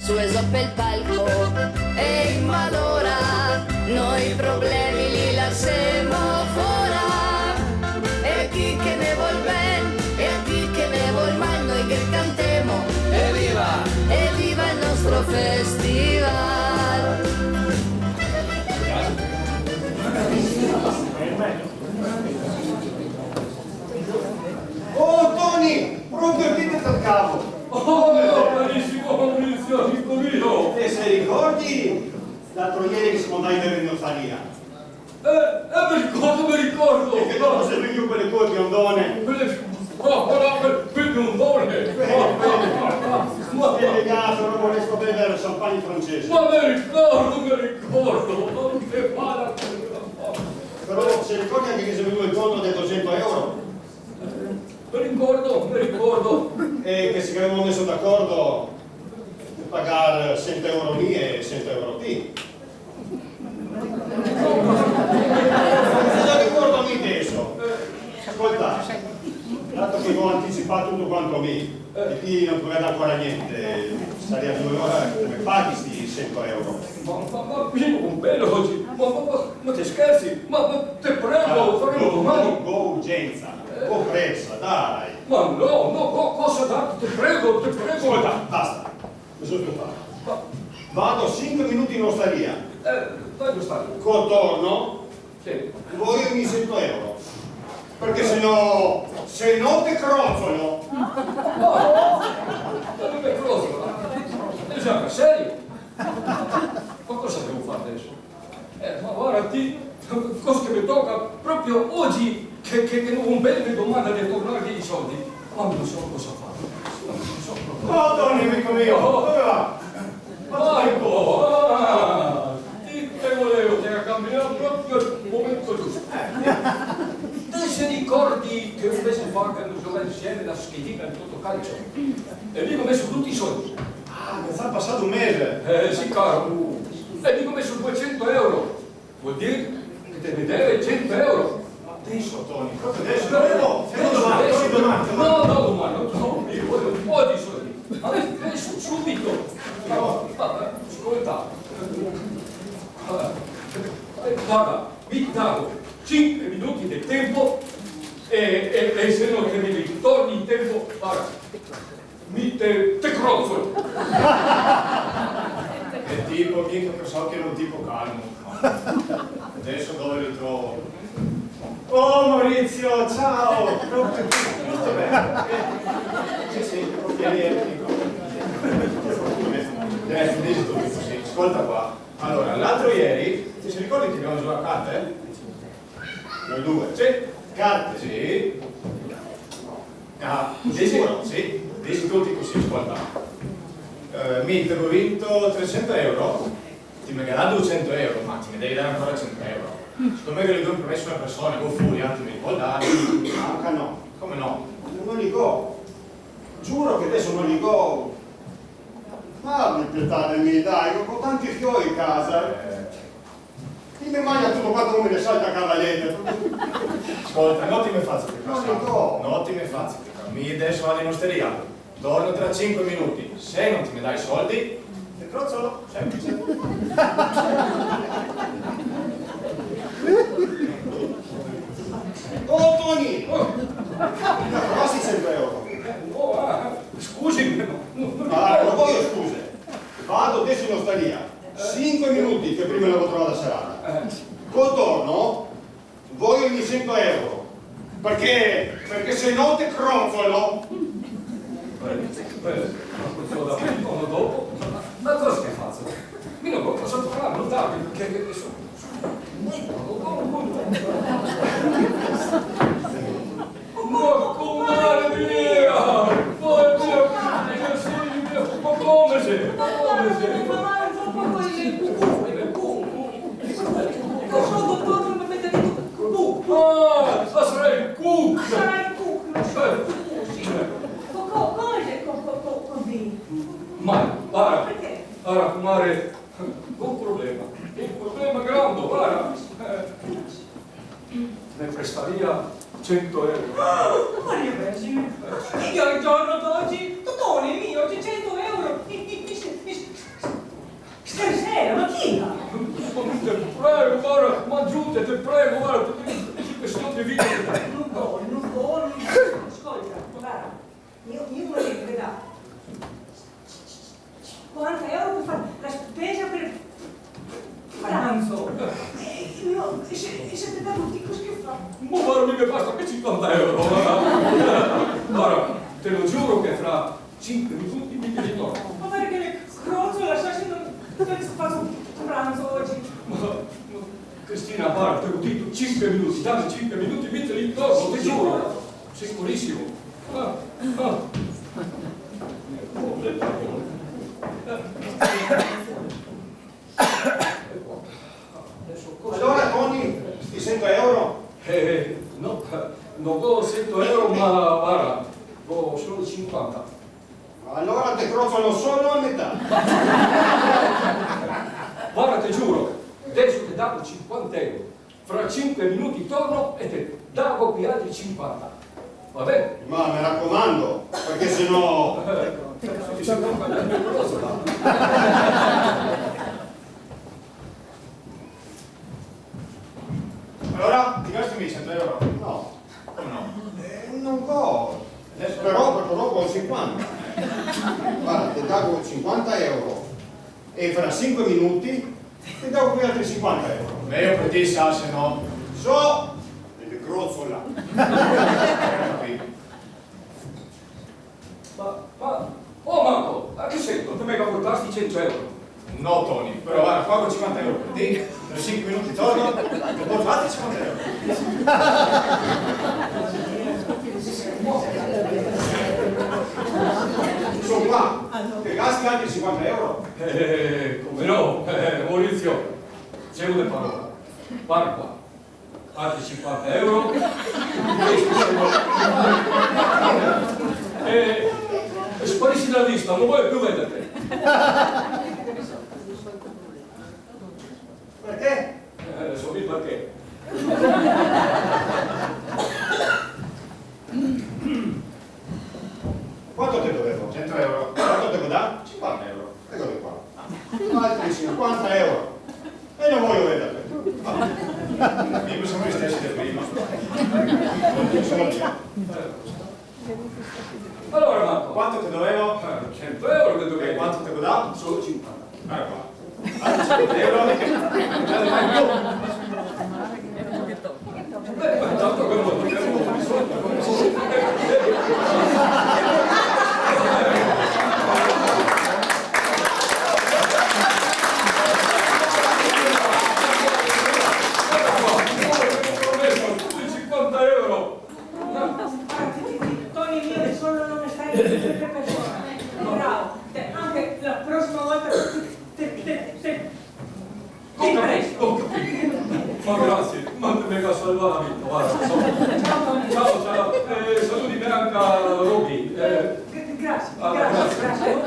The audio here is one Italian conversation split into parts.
Su esoppe il palco e in malora noi problemi li lasciamo fuori. E chi che ne vuol ben e a chi che ne vuol mal, noi che cantemo evviva il nostro festival. Oh Tony, pronto il kit dal capo. Oh, carissimo Maurizio, amico mio! E se ricordi l'altro ieri che siamo andati in osteria? Mi ricordo! E che dopo sei venuto quelle tue biondone? Quel biondone! E le gas, non volevo bere il champagne francese. Ma mi ricordo! Non che parla! Però se ricordi anche che sei venuto il conto dei 200 euro? Mi ricordo! E che si avevamo messo d'accordo per pagare 100 euro lì e 100 euro lì. Non ricordo a me adesso. Ascolta, dato che ho anticipato tutto quanto a me, e qui non puoi dare ancora niente, stai a 2 ore, come paghi sti 100 euro? Ma vivo con bene oggi! Ma ti scherzi? Ma ti prego, faremo domani! Go urgenza, go pressa, dai! Ma no, cosa darti? Ti prego! Ascolta, basta, mi sono stufato. Vado 5 minuti in osteria. Dove stai? Contorno, Sì. voglio ogni 100 euro. Perché se no ti crozzolo. Ma che cosa? Siamo serio? Ma cosa devo fare adesso? Ma guarda, cosa che mi tocca proprio oggi, che un bel mi domanda di tornare via i soldi, ma non so cosa fare. Oh, Tony, amico mio, dove va? Marco! Ti volevo, ti ha cambiato proprio il momento giusto. Te se ricordi che un mese fa che hanno giocato insieme la schedina di Totocalcio e lì ho messo tutti i soldi. Ah, mi sa passato un mese. Sì, caro. E lì ho messo 200 euro. Vuol dire che te ne deve 100 euro. Adesso, Tony, proprio adesso. No, domani. No, domani, no, io voglio un po' di soldi. Ma adesso, subito. Ascolta. Guarda, vi dato 5 minuti di tempo e se non te ne ritorni in tempo, guarda, te crozzolo. È tipo, mica che so che era un tipo calmo. Adesso dove li trovo? Oh Maurizio, ciao! Tutto bene? Sì, piacere. Dici tu, sì. Ascolta qua. Allora, l'altro ieri, ti si ricordi che abbiamo giocato a carte? Noi due? Sì. Carte? Sì. Ah, sicuro? Sì. Dici tutti così, ascolta. Mi avevo vinto 300 euro, ti mi hai dato 200 euro, ma ti mi devi dare ancora 100 euro. Secondo me che li ho promesso una persona, con furia, ti mi può dare. Ah, no. Come no? Non li go. Giuro che adesso non li go. Fammi pietare, dai, ho tanti fiori in casa. Chi mi mangia tutto quanto come le salta a cavallette? Ascolta, non ti mi faccio più caso. Non ti mi faccio più caso. Mi adesso vado in osteria. Torno tra 5 minuti. Se non ti mi dai i soldi, ti crozzolo. Semplice. Oh, Tony! No, quasi 100 euro. Scusi, Ah, non voglio scuse. Vado adesso in osteria. 5 minuti che prima l'avevo trovata serata. Contorno, voglio ogni 100 euro. Perché se no ti crozzolo. dopo, ma cosa che faccio? Io non posso parlare, non tardi, perché sono... Ma come mia! Poi mio, ma come sei? Ma mangia un po' il cosa dottore mi avete detto cucù? Ah, sarà il cucù! Sarà il cucù, ma così? Ma, guarda, Perché? guarda, mare, un problema grande, guarda. Ne prestaria 100 euro. Maria Vergine, io il giorno d'oggi, Totone mio, c'è 100 euro, mi minuti, ti prego, guarda, se no ti vita. Non può, ascolta, guarda, io volevo vedere 40 euro per fare la spesa per pranzo. E se ti dà tutti così che fa? Ma guarda, mica basta che 50 euro, guarda, te lo giuro che fra 5 minuti mi ritorno. Ma perché le crozzo lasciassi non faccio pranzo oggi? Ma Cristina, guarda, te lo dico, 5 minuti, dammi 5 minuti, mi te li ritorno, ti giuro, sicurissimo. Allora, Tony, sti 100 euro? No, non ho 100 euro, ma guarda, ho solo 50. Allora te crociano solo a metà. Guarda, ti giuro, adesso ti davo 50 euro. Fra 5 minuti torno e ti davo qui altri 50. Va bene? Ma mi raccomando, perché sennò... Allora, ti gastami 100 euro? No. Come no? Non può. Adesso però con 50. Guarda, ti davo 50 euro e fra 5 minuti ti davo qui altri 50 euro. Meglio per te, sa, se no. So, e ti crozzo là. Oh Marco, a che sei? Non ti mega portasti 100 euro? No, Tony, però guarda, pago 50 euro per te, tra 5 minuti torno, ti porto altri 50 euro. Sono qua, ti gasti altri 50 euro? Come no, Maurizio, c'è una parola. Guarda qua, altri 50 euro. Sparisci dalla vista, non voglio più vederti. Perché? So il perché. Quanto te dovevo? 100 euro. Quanto devo dare? 50 euro. Eccoli qua. Altri 50 euro. E non voglio vederti. Mica siamo gli stessi del prima. Sono via. Allora Marco, Quanto ti dovevo? 100 euro che E dovevi. quanto te lo dà? Solo 50. Guarda qua. Altri 50 euro che non te ne mai più. Tanto che non lo Tony mio, solo non stai per persone. Bravo. Anche la prossima volta ti presto. Ma grazie, ma ti mega salvare la vita, guarda. Ciao Tony. Ciao, saluti me anche a Roby. Grazie. grazie.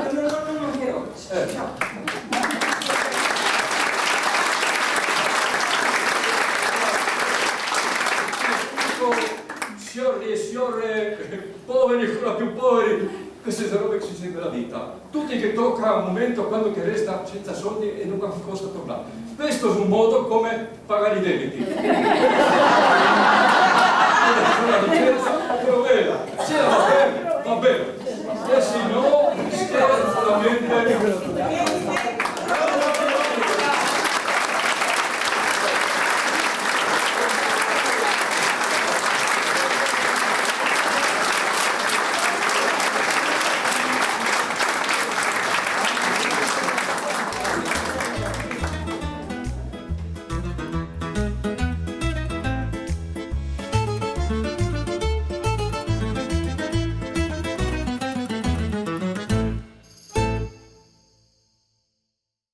Non ti ero. Ciao. Signori e signore, poveri, ancora più poveri, queste sono robe che succedono nella vita. Tutti che tocca un momento quando che resta senza soldi e non ha cosa tornare. Questo è un modo come pagare i debiti. Una licenza, però bella. Se va bene. E se no, scherzo la mente.